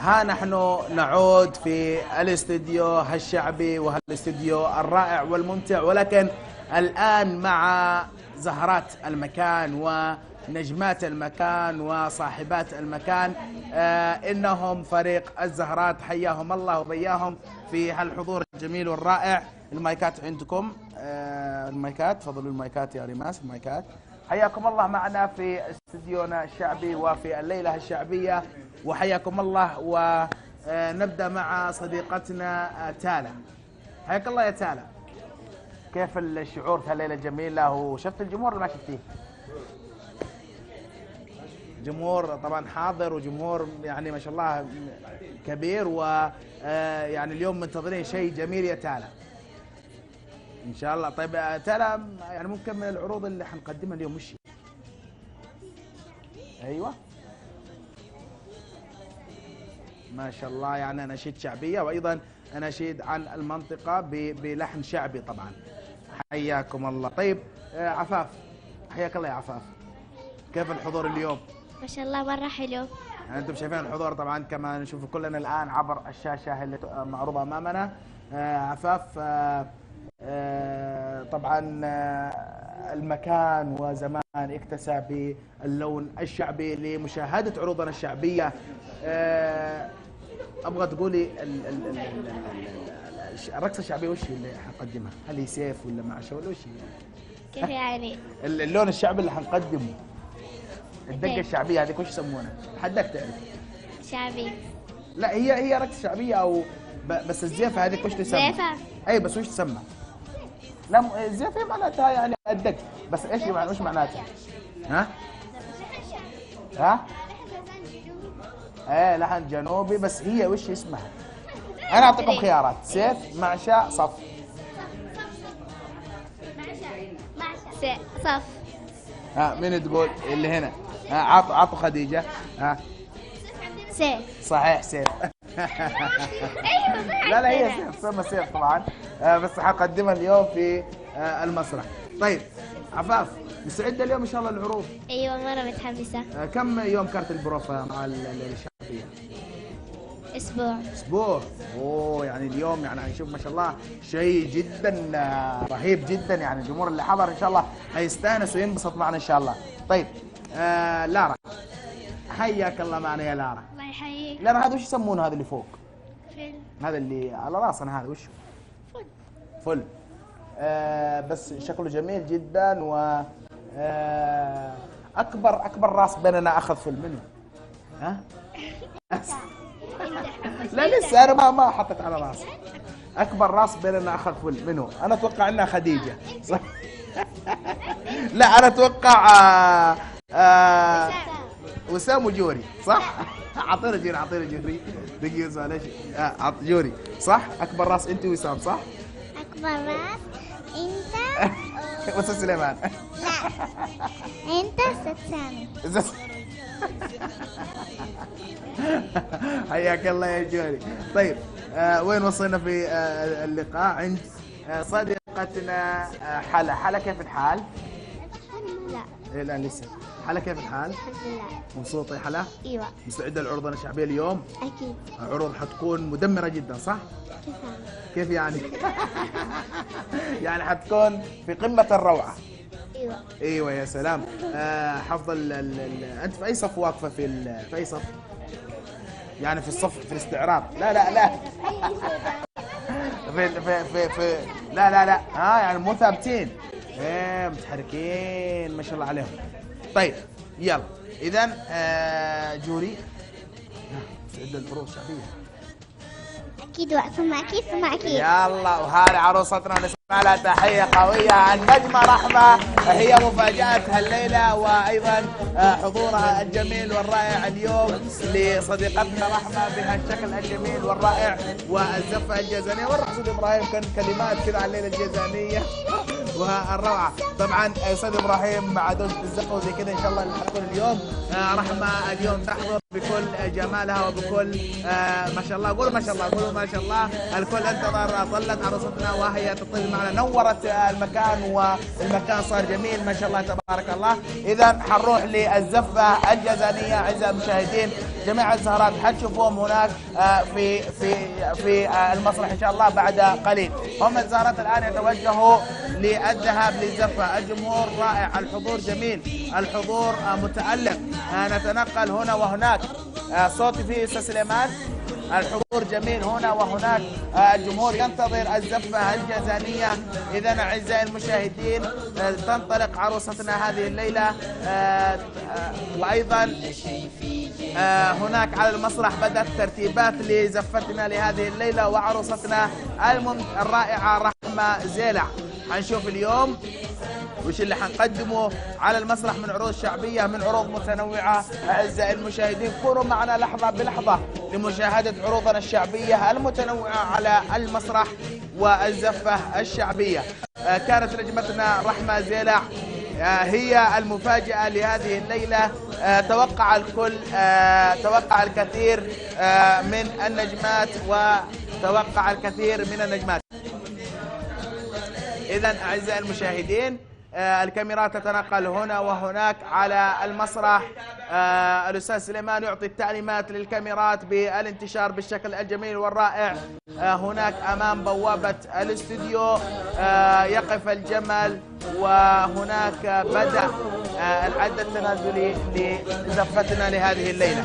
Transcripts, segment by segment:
ها نحن نعود في الاستديو الشعبي وهالاستديو الرائع والممتع، ولكن الآن مع زهرات المكان ونجمات المكان وصاحبات المكان. إنهم فريق الزهرات، حياهم الله وبياهم في هالحضور الجميل والرائع. المايكات عندكم، المايكات، تفضلوا المايكات يا ريماس، المايكات. حياكم الله معنا في استديونا الشعبي وفي الليلة الشعبية، وحياكم الله. ونبدأ مع صديقتنا تالا. حياك الله يا تالا، كيف الشعور في هالليلة الجميلة؟ وشفت الجمهور اللي ما شفتيه؟ جمهور طبعا حاضر، وجمهور يعني ما شاء الله كبير، ويعني اليوم منتظرين شيء جميل يا تالا ان شاء الله. طيب تالا، يعني ممكن من العروض اللي حنقدمها اليوم وش؟ ايوه ما شاء الله، يعني اناشيد شعبيه وايضا اناشيد عن المنطقه بلحن شعبي طبعا. حياكم الله. طيب عفاف، حياك الله يا عفاف، كيف الحضور اليوم؟ ما شاء الله مرة حلو. يعني انتم شايفين الحضور طبعا كما نشوف كلنا الان عبر الشاشه اللي معروضه امامنا. عفاف، طبعا المكان وزمان اكتسى باللون الشعبي لمشاهده عروضنا الشعبيه. ابغى تقولي الرقصه الشعبيه وش اللي حنقدمها؟ هل هي سيف ولا معشه ولا وش هي؟ كيف يعني؟ اللون الشعبي اللي حنقدمه، الدقه الشعبيه هذيك وش يسمونها؟ حدك تعرف؟ شعبي. لا هي رقصه شعبيه او بس الزيفه هذيك وش تسمى؟ زيفة. اي بس وش تسمى؟ لا الزيفه معناتها يعني الدق، بس ايش وش معناتها؟ ها؟ ها؟ ايه لحن جنوبي، بس هي وش اسمها؟ انا اعطيكم خيارات: سيف، معشى، صف. صف. ها مين تقول اللي هنا؟ ها عطوا خديجه. ها سيف. صحيح سيف. لا هي سيف، تسمى سيف طبعا، بس حقدمها اليوم في المسرح. طيب عفاف، مستعده اليوم ان شاء الله للعروض؟ ايوه مرة متحمسة. كم يوم كارت البروفا مع الشعبيه؟ اسبوع. اوه، يعني اليوم يعني هنشوف ما شاء الله شيء جدا رهيب جدا. يعني الجمهور اللي حضر ان شاء الله هيستانس وينبسط معنا ان شاء الله. طيب لارا، حياك الله معنا يا لارا. الله يحييك. لارا، هذا وش يسمونه هذا اللي فوق؟ فل. هذا اللي على راسنا هذا وش؟ فل. بس شكله جميل جدا. و اكبر راس بيننا اخذ فل منه. ها؟ لا لسه انا ما حطيت على راسي. اكبر راس بيننا اخذ فل منه. انا اتوقع انها خديجه صح؟ لا انا اتوقع وسام وجوري صح؟ اعطينا جوري دقيقه معلش. جوري صح؟ اكبر راس انت وسام صح؟ اكبر راس انت وأستاذ سليمان. لا انت استاذ سامي. حياك الله يا جوري. طيب وين وصلنا في اللقاء؟ عند صديقتنا حلا. كيف الحال؟ لا الان لسه. حلا كيف الحال؟ الحمد لله. مبسوطة يا حلا؟ ايوه مستعدة لعروضنا الشعبية اليوم؟ اكيد. عروض حتكون مدمرة جدا صح؟ كيف يعني؟ يعني حتكون في قمة الروعة. ايوه يا سلام. حفظ انت في اي صف واقفة؟ في اي صف؟ يعني في الصف في الاستعراض؟ لا في لا يعني مو ثابتين، متحركين ما شاء الله عليهم. طيب يلا اذا جوري مستعدة للعروض الشعبية؟ اكيد واقفة معك يلا. وهذه عروستنا نسمع لها تحية قوية. النجمة رحمة هي مفاجأة هالليلة، وأيضا حضورها الجميل والرائع اليوم لصديقتنا رحمة بهالشكل الجميل والرائع والزفة الجزائرية والرقص الإبراهيم. كان كلمات كذا على الليلة الجزائرية والروعة. طبعا أستاذ إبراهيم مع دوشة الزفة وزي كذا إن شاء الله اللي حتكون اليوم. رحمة اليوم تحضر بكل جمالها وبكل ما شاء الله. قولوا ما شاء الله. الكل انتظر طلت عروستنا وهي تطل معنا، نورت المكان والمكان صار جميل ما شاء الله تبارك الله. اذا حنروح للزفه الجزائريه اعزائي المشاهدين. جميع الزهرات حتشوفوهم هناك في المسرح إن شاء الله بعد قليل. هم الزهرات الآن يتوجهوا للذهاب للزفة. الجمهور رائع، الحضور جميل، الحضور متألق. نتنقل هنا وهناك. صوتي فيه أستاذ سليمان. الحضور جميل هنا وهناك. الجمهور ينتظر الزفة الجازانية. إذن أعزائي المشاهدين تنطلق عروستنا هذه الليلة. وأيضا هناك على المسرح بدأت ترتيبات لزفتنا لهذه الليلة وعروستنا الرائعة رحمة زيلع. حنشوف اليوم وش اللي حنقدمه على المسرح من عروض شعبية، من عروض متنوعة. أعزائي المشاهدين كونوا معنا لحظة بلحظة لمشاهدة عروضنا الشعبية المتنوعة على المسرح والزفة الشعبية. كانت نجمتنا رحمة زيلع هي المفاجأة لهذه الليلة. توقع الكل، توقع الكثير من النجمات وتوقع الكثير من النجمات. إذن أعزائي المشاهدين الكاميرات تتنقل هنا وهناك على المسرح. الأستاذ سليمان يعطي التعليمات للكاميرات بالانتشار بالشكل الجميل والرائع. هناك أمام بوابة الاستوديو يقف الجمل، وهناك بدأ العد التنازلي لزفتنا لهذه الليلة.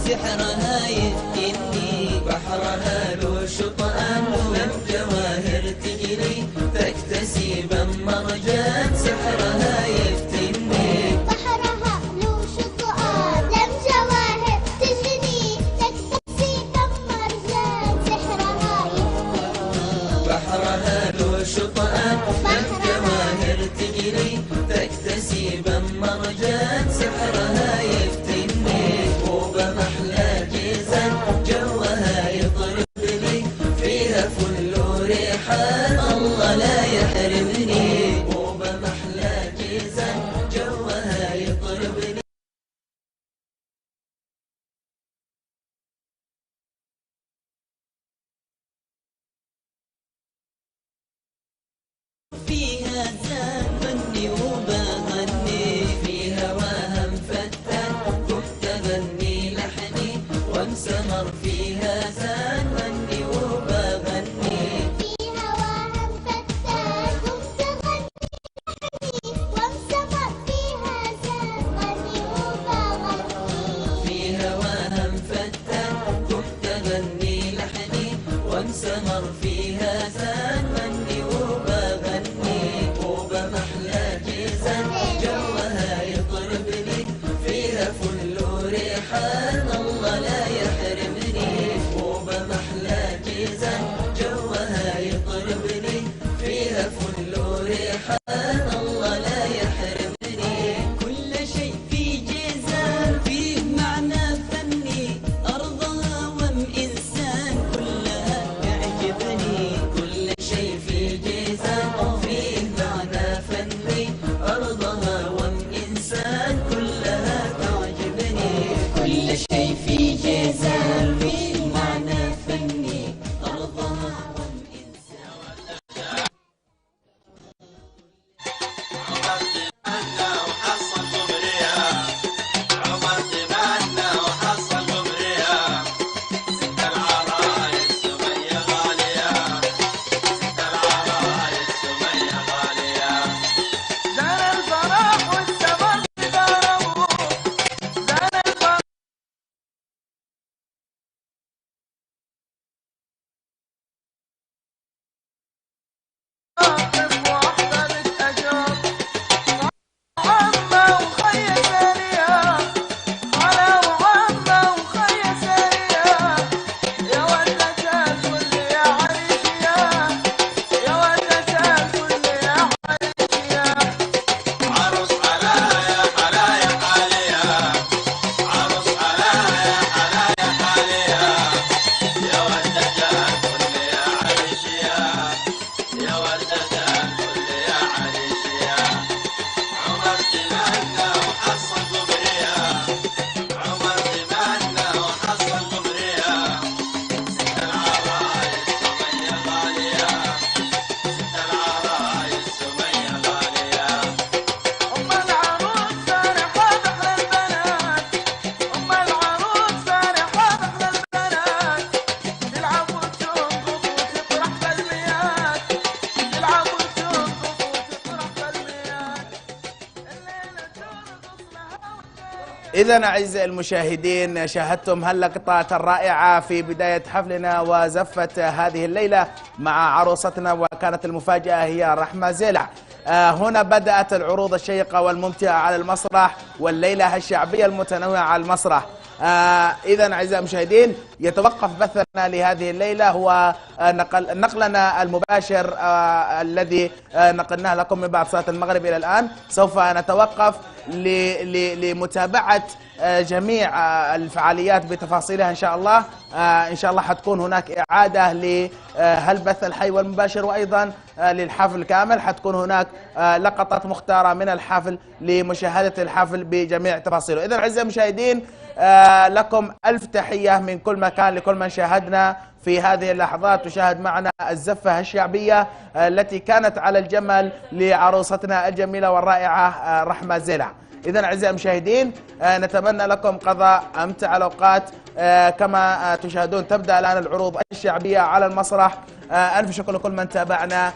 سحرها يفتني، بحرها لو شطآن لم جواهر تجري، تكتسي بمرجان سحرها يفتني. بحرها لو شطآن لم جواهر تجري، تكتسي بمرجان سحرها يفتني. بحرها لو شطآن لم جواهر تجري، تكتسي بمرجان سحرها يفتني. وبمحلى جيزان جوها يطربني، فيها فل وريحان الله لا يحرمني. وبمحلى جيزان جوها يطربني. فيها زان مني وبغني، في هواها مفتن كنت غني لحني، وانسمر فيها زان مني وبغني. في هواها مفتان كنت غني لحني، وانسمر فيها زان غني وبغني. في هواها مفتن كنت غني لحني، وانسمر فيها زان مني وبغني. وبمحلى جيزان جوها يطربني، فيها فل وريحان الله لا يحرمني. وبمحلى جيزان جوها يطربني، فيها فل وريحان الله لا يحرمني. كل شيء في جيزان فيه معنى فني، أرضها وم إنسان كلها يعجبني. كل إذا أعزائي المشاهدين شاهدتم هاللقطات الرائعة في بداية حفلنا وزفة هذه الليلة مع عروستنا، وكانت المفاجأة هي رحمة زيلع. هنا بدأت العروض الشيقة والممتعة على المسرح والليلة الشعبية المتنوعة على المسرح. إذا أعزائي المشاهدين يتوقف بثنا لهذه الليلة هو نقلنا المباشر الذي نقلناه لكم من بعد صلاة المغرب إلى الآن. سوف نتوقف لمتابعة جميع الفعاليات بتفاصيلها إن شاء الله. إن شاء الله حتكون هناك إعادة لهالبث الحي والمباشر، وأيضا للحفل كامل حتكون هناك لقطات مختارة من الحفل لمشاهدة الحفل بجميع تفاصيله. إذا أعزائي المشاهدين لكم ألف تحية من كل مكان لكل من شاهدنا في هذه اللحظات. تشاهد معنا الزفة الشعبية التي كانت على الجمل لعروستنا الجميلة والرائعة رحمة زيلع. إذا أعزائي المشاهدين نتمنى لكم قضاء أمتع الأوقات. كما تشاهدون تبدأ الآن العروض الشعبية على المسرح. ألف شكر لكل من تابعنا